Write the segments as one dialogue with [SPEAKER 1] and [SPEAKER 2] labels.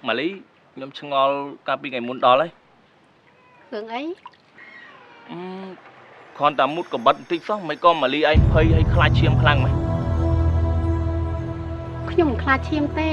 [SPEAKER 1] mà lý nhóm chừng ngon cà phê ngày muốn đó đấy
[SPEAKER 2] hưởng ấy
[SPEAKER 1] còn ta mút có bật tích xong mấy con mà lý anh hơi hay khai chiêm khăn mày
[SPEAKER 2] ខ្ញុំខ្លាចឈាមទេ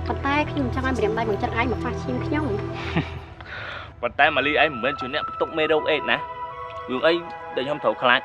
[SPEAKER 2] ប៉ុន្តែខ្ញុំចង់ឲ្យម្រាមដៃមកចិត្តឯងមកប៉ះឈាមខ្ញុំ
[SPEAKER 1] ប៉ុន្តែម៉ាលីឯងមិនមែនជាអ្នកបន្ទុកមេរោគអេដណារឿងអីដែលខ្ញុំត្រូវខ្លាច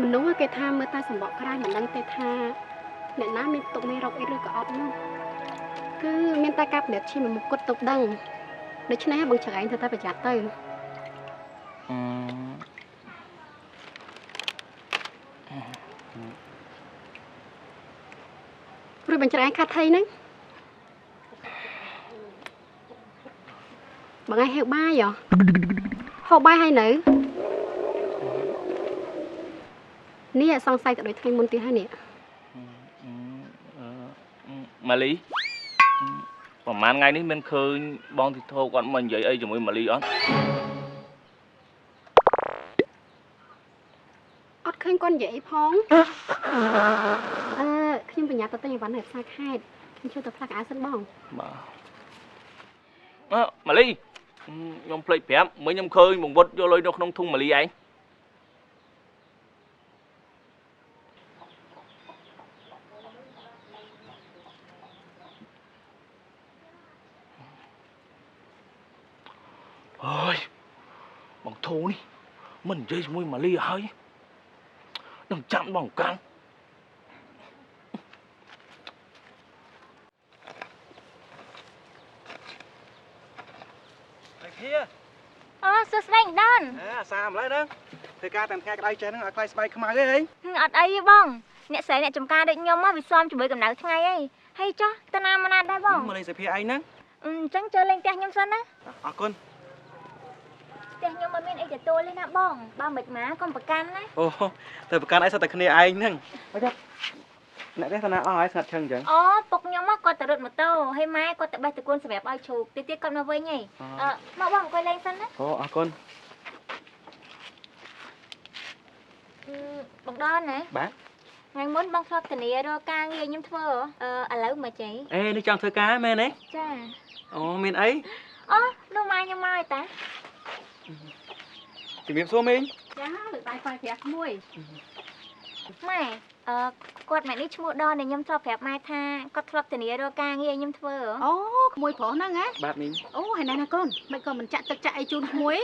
[SPEAKER 2] មនុស្សគេថាមើលតែសម្បកក្រៅមិនដឹងទេថាអ្នកណាមានបន្ទុកមេរោគអេដឬក៏អត់នោះគឺមានតែការពិនិត្យឈាមមួយមុខគត់ទុកដឹងដូច្នេះបងចង់ឯងធ្វើតែប្រយ័ត្នទៅព្រោះបងចង់ឯងខាត់ថៃហ្នឹងបងឯងហៅបាយហ៎ហូបបាយហើយនៅនេះសង្ស័យទៅដូចថ្ងៃមុនទៀតហើយនេះ
[SPEAKER 1] ម៉ាលីប្រហែលថ្ងៃនេះមានឃើញបងទីធោគាត់មកនិយាយអីជាមួយម៉ាលីអត់
[SPEAKER 2] ឃើញគាត់និយាយផងខ្ញុំបញ្ញាទៅទិញអីវ៉ាន់នៅផ្សារខេត្តខ្ញុំជួយទៅផ្លាស់កៅអៅសិនបង
[SPEAKER 1] បាទម៉ាលីខ្ញុំភ្លេចប្រាប់មិញខ្ញុំឃើញបង្វត់យកលុយនៅក្នុងធុងម៉ាលីឯងអើយបងធូនេះមិននិយាយជាមួយម៉ាលីហើយនឹងចាំបងកាំង
[SPEAKER 3] អូសួស្ដីដាន
[SPEAKER 4] សាម្ល៉េះហ្នឹងធ្វើការតាមថ្ងៃក្តៅចេះហ្នឹងឲ្យខ្លាយស្បែកខ្មៅអីហី
[SPEAKER 3] អត់អីទេបងអ្នកស្រីអ្នកចំការដូចខ្ញុំមកវាស៊ាំជាមួយកម្ដៅថ្ងៃអីហើយចុះតាណាមកណាដែរបង
[SPEAKER 4] មកលេងសុភាអីហ្នឹង
[SPEAKER 3] អញ្ចឹងចូលលេងផ្ទះខ្ញុំសិនណា
[SPEAKER 4] អរគុណ
[SPEAKER 3] ផ្ទះខ្ញុំមិនមានអីទទួលទេណាបងបើមិនមកកុំប្រកាន់ណា
[SPEAKER 4] អូទៅប្រកាន់អីសិតតែគ្នាឯងហ្នឹងមកចាប់អ្នកទេតាណាអស់ហើយស្ងាត់ឈឹងអញ្ចឹង
[SPEAKER 3] អូពុកខ្ញុំមកគាត់ទៅរត់ម៉ូតូហើយម៉ែគាត់ទៅបេះតកូនសម្រាប់ឲ្យជ្រូកទៀតគាត់មកវិញហីមកបងអង្គុយលេងសិនណា
[SPEAKER 4] អូអរគុណ
[SPEAKER 3] បងដល់ណា
[SPEAKER 4] បាទ
[SPEAKER 3] ថ្ងៃមុនបងធ្លាប់ធានារកការងារខ្ញុំធ្វើឥឡូវមកចៃ
[SPEAKER 4] នេះចង់ធ្វើការមែនទេ
[SPEAKER 3] ចា
[SPEAKER 4] អូមានអី
[SPEAKER 3] អូលោកម៉ែខ្ញុំមកហើយតា
[SPEAKER 4] ជំរាបសួរមីង
[SPEAKER 2] ចាលើកដៃខ្វាយប្រាក់មួយ
[SPEAKER 3] ម៉ែគាត់ម៉ែនេះឈ្មោះដល់ខ្ញុំធ្លាប់ប្រាប់ម៉ែថាគាត់ធ្លាប់ធានារកការងារខ្ញុំធ្វើ
[SPEAKER 2] អូក្មួយប្រុសហ្នឹងហ៎
[SPEAKER 4] បាទមីង
[SPEAKER 2] អូហើយណែណាកូនមិនក៏មិនចាក់ទឹកចាក់អីជូនក្មួយ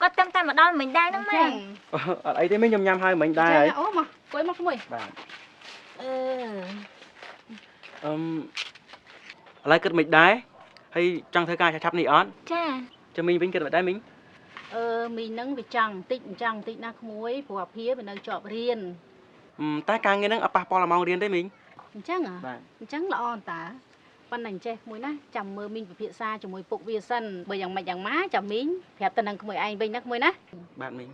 [SPEAKER 3] គាត់តែមកដល់មិញដែរហ្នឹងម៉ែ
[SPEAKER 4] អត់អីទេមីងខ្ញុំញ៉ាំហើយមិញដែរហើយ
[SPEAKER 2] អូមកគួយមកក្មួយ
[SPEAKER 4] បាទឥឡូវគិតមិនដែរហើយចង់ធ្វើការឆាប់ៗនេះអត់
[SPEAKER 3] ចា
[SPEAKER 4] ចាំមីងវិញគិតមិនដែរមីង
[SPEAKER 2] មីងហ្នឹងវាចង់បន្តិចណាក្មួយព្រោះអាភាវានៅជាប់រៀន
[SPEAKER 4] តែការងារហ្នឹងអត់ប៉ះពាល់ដល់ម៉ោងរៀនទេមីង
[SPEAKER 2] អញ្ចឹងអញ្ចឹងល្អអន្តតាប៉ុណ្ណឹងចេះមួយណាចាំមើលមីងពិភាក្សាជាមួយពុកវាសិនបើយ៉ាងម៉េចយ៉ាងម៉ាចាំមីងប្រាប់ទៅនឹងក្មួយឯងវិញណាក្មួយណា
[SPEAKER 4] បាទមីង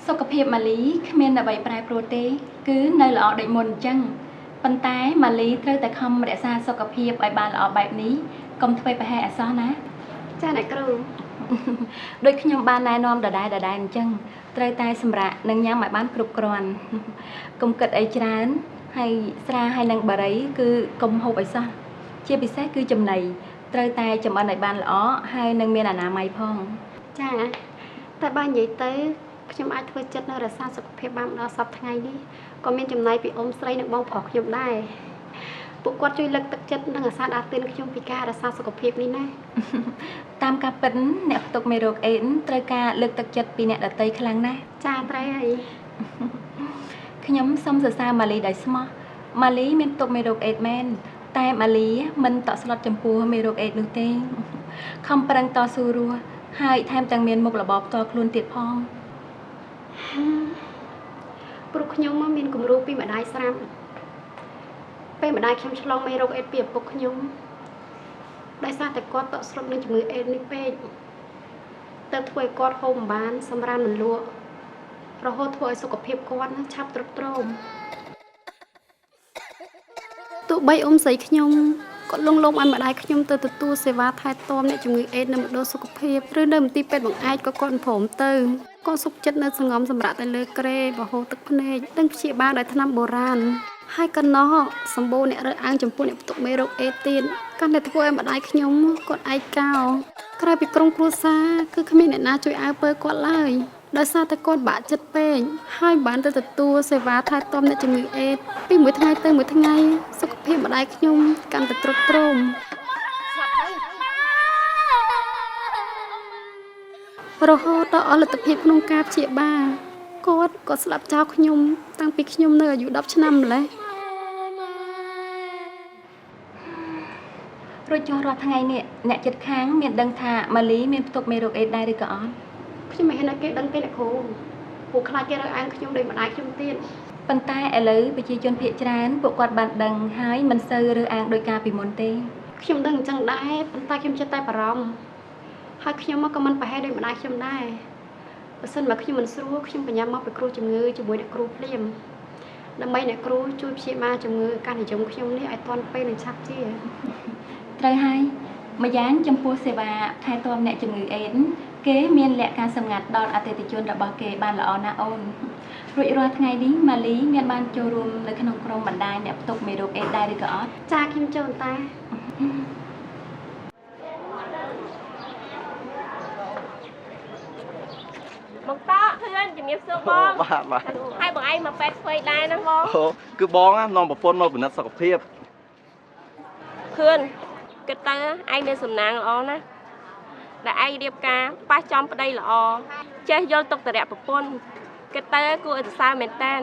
[SPEAKER 3] សុខភាពម៉ាលីគ្មានអ្វីប្រែប្រួលទេគឺនៅល្អដូចមុនអញ្ចឹងប៉ុន្តែម៉ាលីត្រូវតែខំរក្សាសុខភាពឲ្យបានល្អបែបនេះកុំធ្វើប្រហែសអសោះណា
[SPEAKER 2] ចាអ្នកគ្រូ
[SPEAKER 3] ដូចខ្ញុំបានណែនាំដដែលអញ្ចឹងត្រូវតែសម្រាកនិងញ៉ាំឲ្យបានគ្រប់គ្រាន់កុំគិតអីច្រើនហើយស្រាហើយនឹងបារីគឺកុំហូបអីសោះជាពិសេសគឺចំណីត្រូវតែចម្អិនឲ្យបានល្អហើយនឹងមានអនាម័យផង
[SPEAKER 2] ចាតែបើនិយាយទៅខ្ញុំអាចធ្វើចិត្តនៅរក្សាសុខភាពបានដល់សប្តាហ៍ថ្ងៃនេះក៏មានចំណាយពីអ៊ំស្រីនិងបងប្រុសខ្ញុំដែរពួកគាត់ជួយលើកទឹកចិត្តនិងអាសាដាទិនខ្ញុំពីការរក្សាសុខភាពនេះណា
[SPEAKER 3] តាមការពិតអ្នកផ្ទុកមេរោគអេដត្រូវការលើកទឹកចិត្តពីអ្នកដទៃខ្លាំងណាស់
[SPEAKER 2] ចាត្រូវហើយ
[SPEAKER 3] ខ្ញុំសូមសរសើរម៉ាលីដោយស្មោះម៉ាលីមានផ្ទុកមេរោគអេដមែនតែម៉ាលីមិនតក់ស្លុតចំពោះមេរោគអេដនោះទេខំប្រឹងតស៊ូរស់ហើយថែមទាំងមានមុខរបរផ្ទាល់ខ្លួនទៀតផង
[SPEAKER 2] ព្រោះខ្ញុំមកមានគំរូពីម្ដាយស្រាប់ពេលម្ដាយខ្ញុំឆ្លងមេរោគអេដពីឪពុកខ្ញុំដោយសារតែគាត់តក់ស្លុតនឹងជំងឺអេដនេះពេកទៅធ្វើឲ្យគាត់ហូបមិនបានសម្រានមិនលក់រហូតធ្វើឲ្យសុខភាពគាត់ឆាប់ទ្រុឌទ្រោមទ ទោះបីអ៊ំស្រីខ្ញុំគាត់លងលោមឲ្យម្ដាយខ្ញុំទៅទទួលសេវាថែទាំអ្នកជំងឺអេដនៅមណ្ឌលសុខភាពឬនៅមន្ទីរពេទ្យបង្អែកក៏គាត់ព្រមទៅគាត់សុខចិត្តនៅសង្ងំសម្រាប់តែលើក្រែបហូរទឹកភ្នែកនិងព្យាបាលដោយថ្នាំបុរាណហើយកណោះសម្បូរអ្នករើសអើងចំពោះអ្នកផ្ទុកមេរោគអេដទៀតកាន់តែធ្វើឲ្យម្ដាយខ្ញុំគាត់ឯកោក្រៅពីក្រុមគ្រួសារគឺគ្មានអ្នកណាជួយអើពើគាត់ឡើយដោយសារតែគាត់បាក់ចិត្តពេកហើយបានទៅទទួលសេវាថែទាំអ្នកជំងឺអេដពីមួយថ្ងៃទៅមួយថ្ងៃសុខភាពម្ដាយខ្ញុំកាន់តែទ្រុឌទ្រោមរហូតដល់អស់លទ្ធភាពក្នុងការព្យាបាលគាត់ក៏ស្លាប់ចោលខ្ញុំតាំងពីខ្ញុំនៅអាយុ10ឆ្នាំម្ល៉េះ
[SPEAKER 3] រួចចុះរាល់ថ្ងៃនេះអ្នកចិត្តខាងមានដឹងថាម៉ាលីមានផ្ទុកមេរោគអេដដែរឬក៏អត់
[SPEAKER 2] ខ្ញុំមិនហ៊ានឲ្យគេដឹងទេអ្នកគ្រូពួកខ្លាចគេរើសអើងខ្ញុំដោយម្ដាយខ្ញុំទៀត
[SPEAKER 3] ប៉ុន្តែឥឡូវប្រជាជនភាគច្រើនពួកគាត់បានដឹងហើយមិនសូវរើសអើងដោយការពីមុនទេ
[SPEAKER 2] ខ្ញុំដឹងអញ្ចឹងដែរប៉ុន្តែខ្ញុំចិត្តតែបារម្ភហើយខ្ញុំក៏មិនប្រហែលដោយម្ដាយខ្ញុំដែរបើសិនមកខ្ញុំមិនស្រួលខ្ញុំបញ្ញាមកពីគ្រូជំងឺជាមួយអ្នកគ្រូភ្លាមដើម្បីអ្នកគ្រូជួយព្យាបាលជំងឺកាន់និយមខ្ញុំនេះឲ្យទាន់ពេលនិងឆាប់ជា
[SPEAKER 3] ត្រូវហើយម្យ៉ាងចំពោះសេវាថែទាំអ្នកជំងឺអេដគេមានលក្ខការសម្ងាត់ដល់អតិថិជនរបស់គេបានល្អណាស់អូនរួចរាល់ថ្ងៃនេះម៉ាលីមានបានចូលរួមនៅក្នុងក្រុមបណ្ដាញអ្នកផ្ទុកមេរោគអេដដែរឬក៏អត់
[SPEAKER 2] ចាខ្ញុំចូលតែ
[SPEAKER 5] បងតើឃើញជំរាបសួរបង
[SPEAKER 4] បាទ
[SPEAKER 5] ហើយបងឯងមកពេទ្យស្វ័យដែរណាបង
[SPEAKER 4] អូគឺបងនាំប្រពន្ធមកពិនិត្យសុខភាព
[SPEAKER 5] ឃើញគិតទៅឯងមានសំណាងល្អណាស់ដែលឯងរៀបការប៉ះចំប្តីល្អចេះយល់ទុកតរៈប្រពន្ធគិតទៅគួរឲ្យសរសើរមែនតើ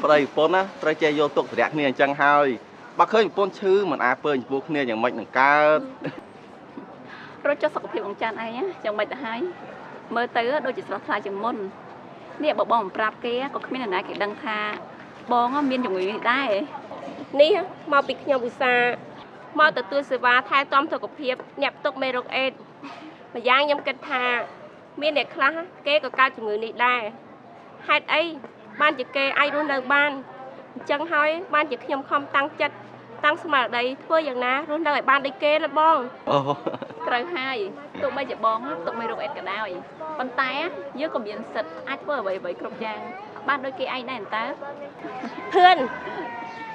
[SPEAKER 4] ប្តីប្រពន្ធណាត្រូវចេះយល់ទុកតរៈគ្នាអញ្ចឹងហើយបើឃើញប្រពន្ធឈឺមិនអាចពើចំពោះគ្នាយ៉ាងម៉េចនឹងកើត
[SPEAKER 3] រត់ចុះសុខភាពអង្គចាន់ឯងយ៉ាងម៉េចទៅហើយមើលទៅដូចជាស្រស់ថ្លាជាងមុននេះបើបងមិនប្រាប់គេក៏គ្មានអ្នកណាគេដឹងថាបងមានជំងឺនេះដែរ
[SPEAKER 5] នេះមកពីខ្ញុំឧស្សាហ៍មកទទួលសេវាថែទាំសុខភាពអ្នកផ្ទុកមេរោគអេដម្យ៉ាងខ្ញុំគិតថាមានអ្នកខ្លះគេក៏កើតជំងឺនេះដែរហេតុអីបានជាគេអាចរស់នៅបានអញ្ចឹងហើយបានជាខ្ញុំខំតាំងចិត្តតាំងស្មារតីធ្វើយ៉ាងណារស់នៅឲ្យបានដូចគេណាបង
[SPEAKER 4] អូ
[SPEAKER 3] ត្រូវហើយទោះបីជាបងផ្ទុកមេរោគអេដក៏ដោយប៉ុន្តែយើងក៏មានសិទ្ធិអាចធ្វើអ្វីៗគ្រប់យ៉ាងបានដូចគេឯងដែរតើ
[SPEAKER 5] ភឿន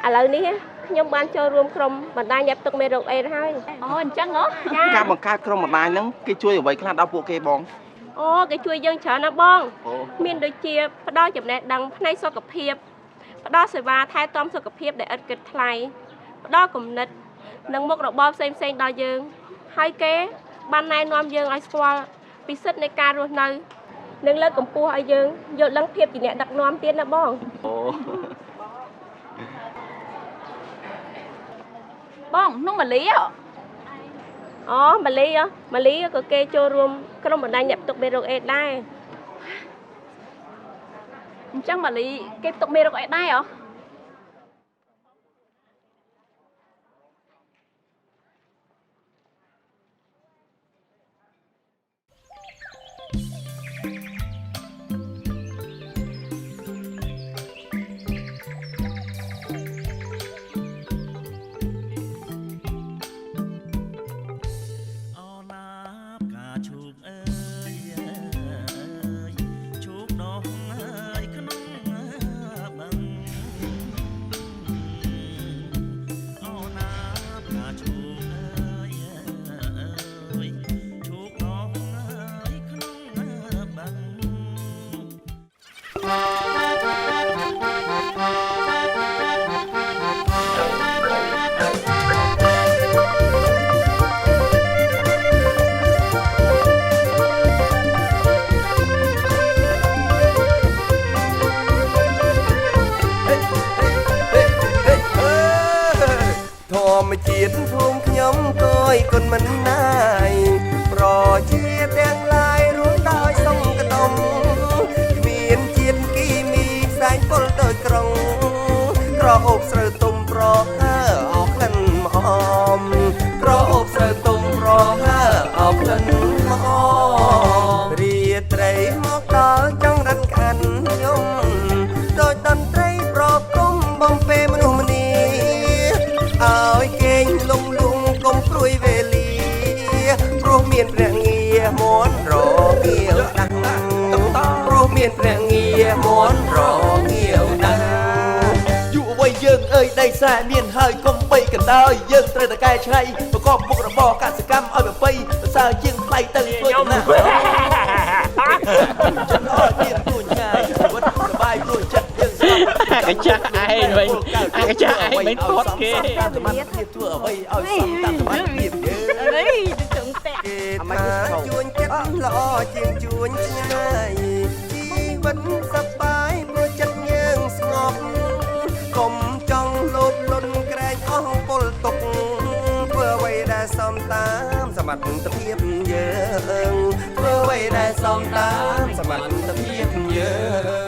[SPEAKER 5] ឥឡូវនេះខ្ញុំបានចូលរួមក្រុមបណ្ដាញអ្នកផ្ទុកមេរោគអេដហើយ
[SPEAKER 3] អូអញ្ចឹងហ៎
[SPEAKER 4] ការបង្កើតក្រុមបណ្ដាញហ្នឹងគេជួយអ្វីខ្លះដល់ពួកគេបង
[SPEAKER 5] អូគេជួយយើងច្រើនណាស់បងមានដូចជាផ្ដល់ចំណេះដឹងផ្នែកសុខភាពផ្ដល់សេវាថែទាំសុខភាពដែលឥតគិតថ្លៃផ្ដល់គំនិតនិងមុខរបរផ្សេងៗដល់យើងហើយគេបានណែនាំយើងឲ្យស្គាល់ពីសិទ្ធិនៃការរស់នៅនិងលើកកម្ពស់ឲ្យយើងយល់ដឹងភាពជាអ្នកដឹកនាំទៀតណាបង
[SPEAKER 3] បងនោះម៉ាលី
[SPEAKER 5] អូម៉ាលីក៏គេចូលរួមក្រុមបណ្ដាញអ្នកផ្ទុកមេរោគអេដដែរ
[SPEAKER 3] អញ្ចឹងម៉ាលីគេផ្ទុកមេរោគអេដដែរហ៎
[SPEAKER 6] ជាតិភូមិខ្ញុំគយគុណមិនណាយប្រជាទាំងឡាយរួមដោយសង្កដំគ្មានជាតិគីមីផ្សែងពុលដោយក្រុងក្រអូបស្រូវទុំប្រហើអោក្លិនម្អមក្រអូបស្រូវទុំប្រហើអោក្លិនម្អមរាត្រីមកដល់ចង់រត់ខាន់ខ្ញុំដោយតន្ត្រីប្រគំបំពេមនុស្សម្នា មានព្រះងារមន់រងាវដាំងព្រោះមានព្រះងារមន់រងាវដាំងយុវវ័យយើងអើយដីស្រែមានហើយកុំបីកណ្ដើយយើងត្រូវតែកែច្នៃប្រកបមុខរបរកសិកម្មឲ្យប្រពៃប្រសើរជាងថ្លៃទៅធ្វើចំណាក់ចិត្តអត់មានទួញឆ្ងាយវត្តសបាយព្រួយចិត្តយើងស្គាល់
[SPEAKER 1] cái cha ai vậy cái cha ai mấy thoát kia
[SPEAKER 6] សមត្ថភាពធ្វើអ្វីឲ្យសមតាមសមត្ថភាពយើង
[SPEAKER 5] នេះជឹងតែ
[SPEAKER 6] គេថាជួញចិត្តល្អជាងជួញឆ្ងាយជីវិតសប្បាយព្រោះចិត្តយើងស្ងប់កុំចង់លោភលន់ក្រែងអស់ពលទុកធ្វើអ្វីដែលសមតាមសមត្ថភាពយើងធ្វើអ្វីដែលសមតាមសមត្ថភាពយើង